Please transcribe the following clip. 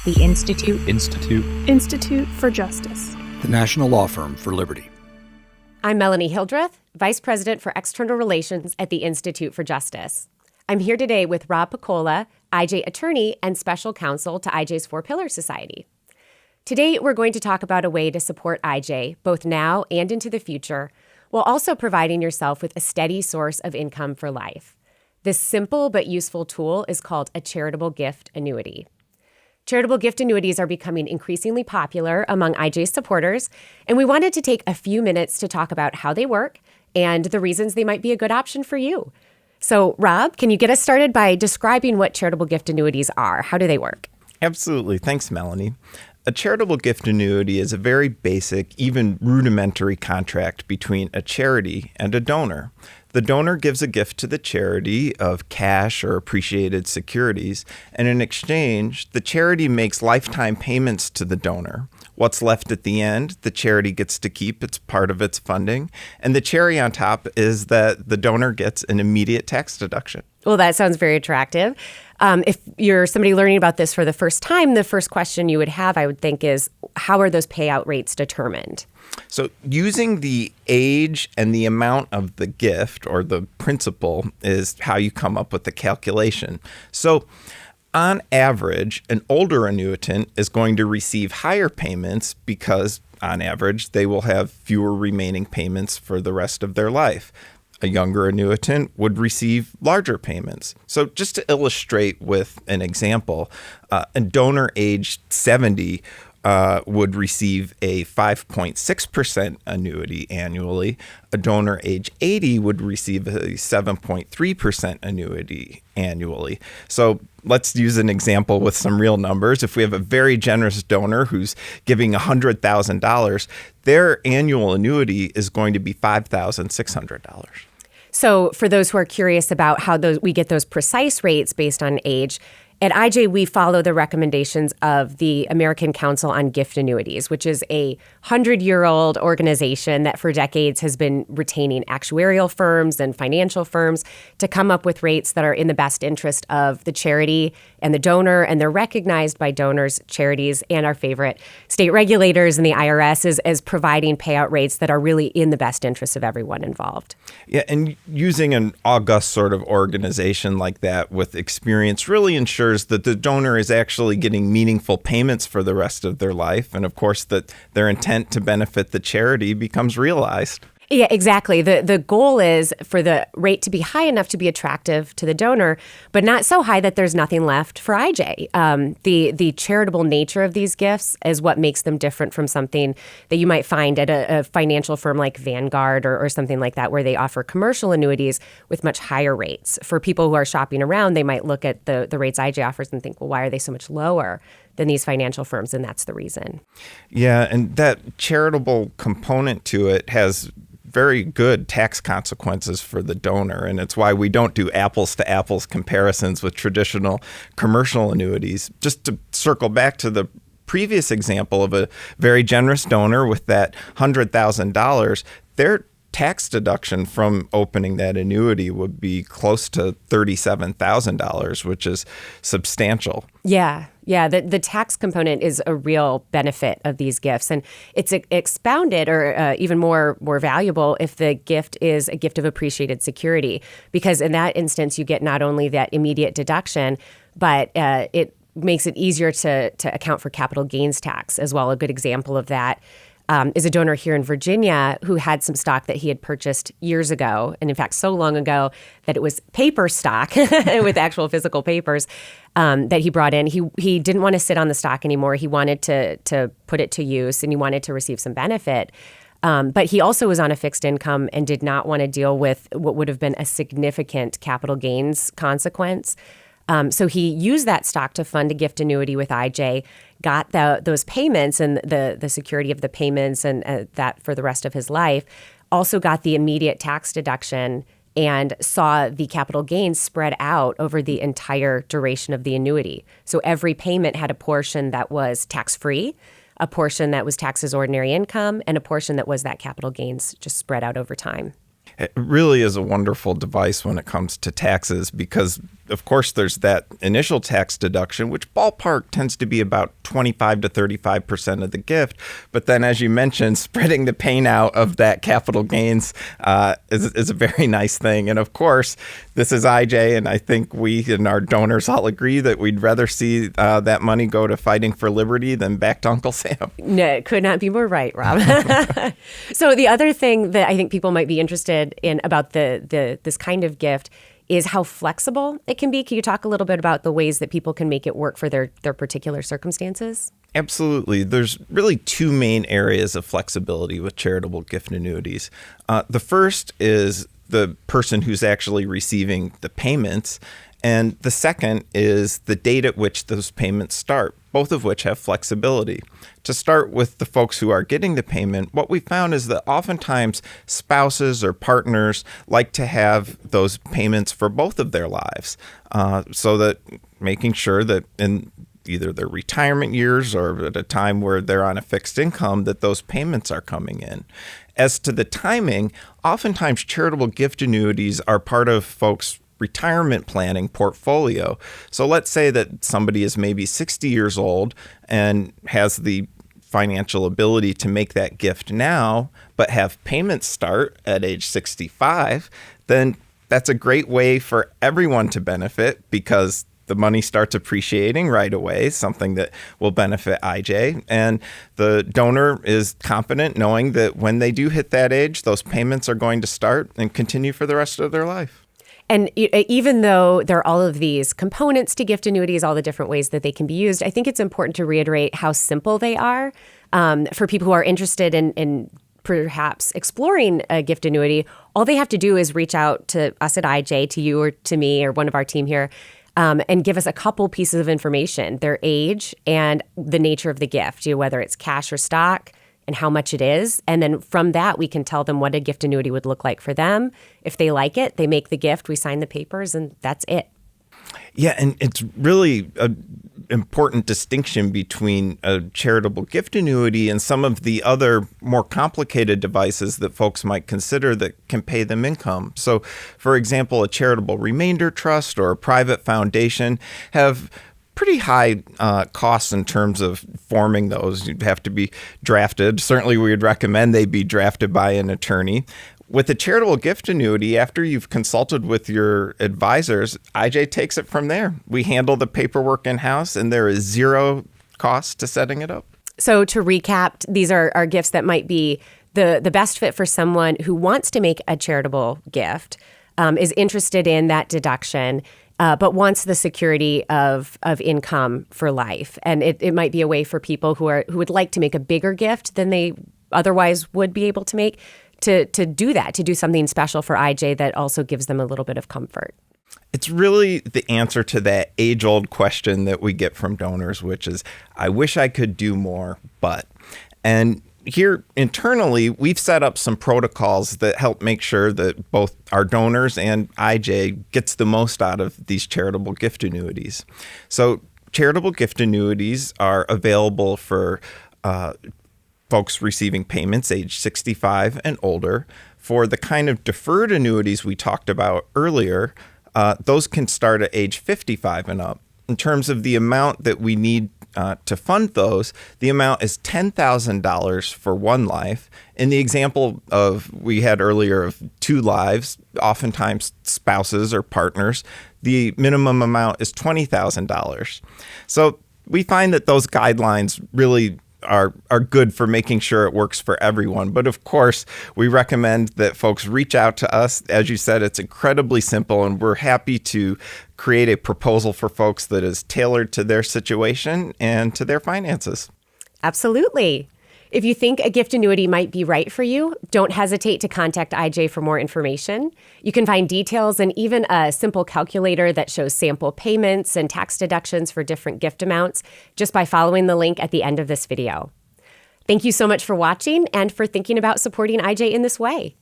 The Institute. Institute for Justice. The National Law Firm for Liberty. I'm Melanie Hildreth, Vice President for External Relations at the Institute for Justice. I'm here today with Rob Piccola, IJ attorney and special counsel to IJ's Four Pillars Society. Today, we're going to talk about a way to support IJ, both now and into the future, while also providing yourself with a steady source of income for life. This simple but useful tool is called a charitable gift annuity. Charitable gift annuities are becoming increasingly popular among IJ's supporters, and we wanted to take a few minutes to talk about how they work and the reasons they might be a good option for you. So, Rob, can you get us started by describing what charitable gift annuities are? How do they work? Absolutely. Thanks, Melanie. A charitable gift annuity is a very basic, even rudimentary contract between a charity and a donor. The donor gives a gift to the charity of cash or appreciated securities, and in exchange, the charity makes lifetime payments to the donor. What's left at the end, the charity gets to keep. It's part of its funding. And the cherry on top is that the donor gets an immediate tax deduction. Well, that sounds very attractive. If you're somebody learning about this for the first time, the first question you would have, I would think, is how are those payout rates determined? So using the age and the amount of the gift or the principal is how you come up with the calculation. So on average, an older annuitant is going to receive higher payments because, on average, they will have fewer remaining payments for the rest of their life. A younger annuitant would receive larger payments. So just to illustrate with an example, a donor aged 70 would receive a 5.6% annuity annually. A donor age 80 would receive a 7.3% annuity annually. So let's use an example with some real numbers. If we have a very generous donor who's giving $100,000, their annual annuity is going to be $5,600. So for those who are curious about how we get those precise rates based on age, at IJ, we follow the recommendations of the American Council on Gift Annuities, which is a 100-year-old organization that for decades has been retaining actuarial firms and financial firms to come up with rates that are in the best interest of the charity and the donor, and they're recognized by donors, charities, and our favorite state regulators and the IRS as providing payout rates that are really in the best interest of everyone involved. Yeah, and using an august sort of organization like that with experience really ensures that the donor is actually getting meaningful payments for the rest of their life. And of course, that their intent to benefit the charity becomes realized. Yeah, exactly. The goal is for the rate to be high enough to be attractive to the donor, but not so high that there's nothing left for IJ. The charitable nature of these gifts is what makes them different from something that you might find at a financial firm like Vanguard or something like that, where they offer commercial annuities with much higher rates. For people who are shopping around, they might look at the rates IJ offers and think, well, why are they so much lower than these financial firms? And that's the reason. Yeah, and that charitable component to it has very good tax consequences for the donor. And it's why we don't do apples to apples comparisons with traditional commercial annuities. Just to circle back to the previous example of a very generous donor with that $100,000, their tax deduction from opening that annuity would be close to $37,000, which is substantial. Yeah. The tax component is a real benefit of these gifts, and it's expounded or even more valuable if the gift is a gift of appreciated security, because in that instance you get not only that immediate deduction, but it makes it easier to account for capital gains tax as well. A good example of that is a donor here in Virginia who had some stock that he had purchased years ago, and in fact so long ago that it was paper stock with actual physical papers that he brought in. He didn't want to sit on the stock anymore. He wanted to put it to use, and he wanted to receive some benefit. But he also was on a fixed income and did not want to deal with what would have been a significant capital gains consequence. So he used that stock to fund a gift annuity with IJ, got those payments and the security of the payments and that for the rest of his life, also got the immediate tax deduction and saw the capital gains spread out over the entire duration of the annuity. So every payment had a portion that was tax-free, a portion that was taxed as ordinary income, and a portion that was that capital gains just spread out over time. It really is a wonderful device when it comes to taxes because, of course, there's that initial tax deduction, which ballpark tends to be about 25 to 35% of the gift. But then, as you mentioned, spreading the pain out of that capital gains is a very nice thing. And of course, this is IJ, and I think we and our donors all agree that we'd rather see that money go to fighting for liberty than back to Uncle Sam. No, it could not be more right, Rob. So the other thing that I think people might be interested in about this kind of gift is how flexible it can be. Can you talk a little bit about the ways that people can make it work for their particular circumstances? Absolutely. There's really two main areas of flexibility with charitable gift annuities. The first is the person who's actually receiving the payments, and the second is the date at which those payments start, both of which have flexibility. To start with the folks who are getting the payment, what we found is that oftentimes spouses or partners like to have those payments for both of their lives, so that making sure that in either their retirement years or at a time where they're on a fixed income, that those payments are coming in. As to the timing, oftentimes charitable gift annuities are part of folks' retirement planning portfolio. So let's say that somebody is maybe 60 years old and has the financial ability to make that gift now, but have payments start at age 65, then that's a great way for everyone to benefit because the money starts appreciating right away, something that will benefit IJ. And the donor is confident knowing that when they do hit that age, those payments are going to start and continue for the rest of their life. And even though there are all of these components to gift annuities, all the different ways that they can be used, I think it's important to reiterate how simple they are for people who are interested in perhaps exploring a gift annuity. All they have to do is reach out to us at IJ, to you or to me or one of our team here, and give us a couple pieces of information, their age and the nature of the gift, whether it's cash or stock, and how much it is. And then from that, we can tell them what a gift annuity would look like for them. If they like it, they make the gift, we sign the papers, and that's it. Yeah, and it's really an important distinction between a charitable gift annuity and some of the other more complicated devices that folks might consider that can pay them income. So, for example, a charitable remainder trust or a private foundation have pretty high costs in terms of forming those. You'd have to be drafted. Certainly, we would recommend they be drafted by an attorney. With a charitable gift annuity, after you've consulted with your advisors, IJ takes it from there. We handle the paperwork in-house, and there is zero cost to setting it up. So to recap, these are gifts that might be the best fit for someone who wants to make a charitable gift, is interested in that deduction, but wants the security of income for life. And it might be a way for people who would like to make a bigger gift than they otherwise would be able to make, to do that, to do something special for IJ that also gives them a little bit of comfort. It's really the answer to that age-old question that we get from donors, which is, I wish I could do more, but. And here internally, we've set up some protocols that help make sure that both our donors and IJ gets the most out of these charitable gift annuities. So charitable gift annuities are available for folks receiving payments age 65 and older. For the kind of deferred annuities we talked about earlier, those can start at age 55 and up. In terms of the amount that we need to fund those, the amount is $10,000 for one life. In the example we had earlier of 2 lives, oftentimes spouses or partners, the minimum amount is $20,000. So we find that those guidelines really are good for making sure it works for everyone. But of course, we recommend that folks reach out to us. As you said, it's incredibly simple, and we're happy to create a proposal for folks that is tailored to their situation and to their finances. Absolutely. If you think a gift annuity might be right for you, don't hesitate to contact IJ for more information. You can find details and even a simple calculator that shows sample payments and tax deductions for different gift amounts just by following the link at the end of this video. Thank you so much for watching and for thinking about supporting IJ in this way.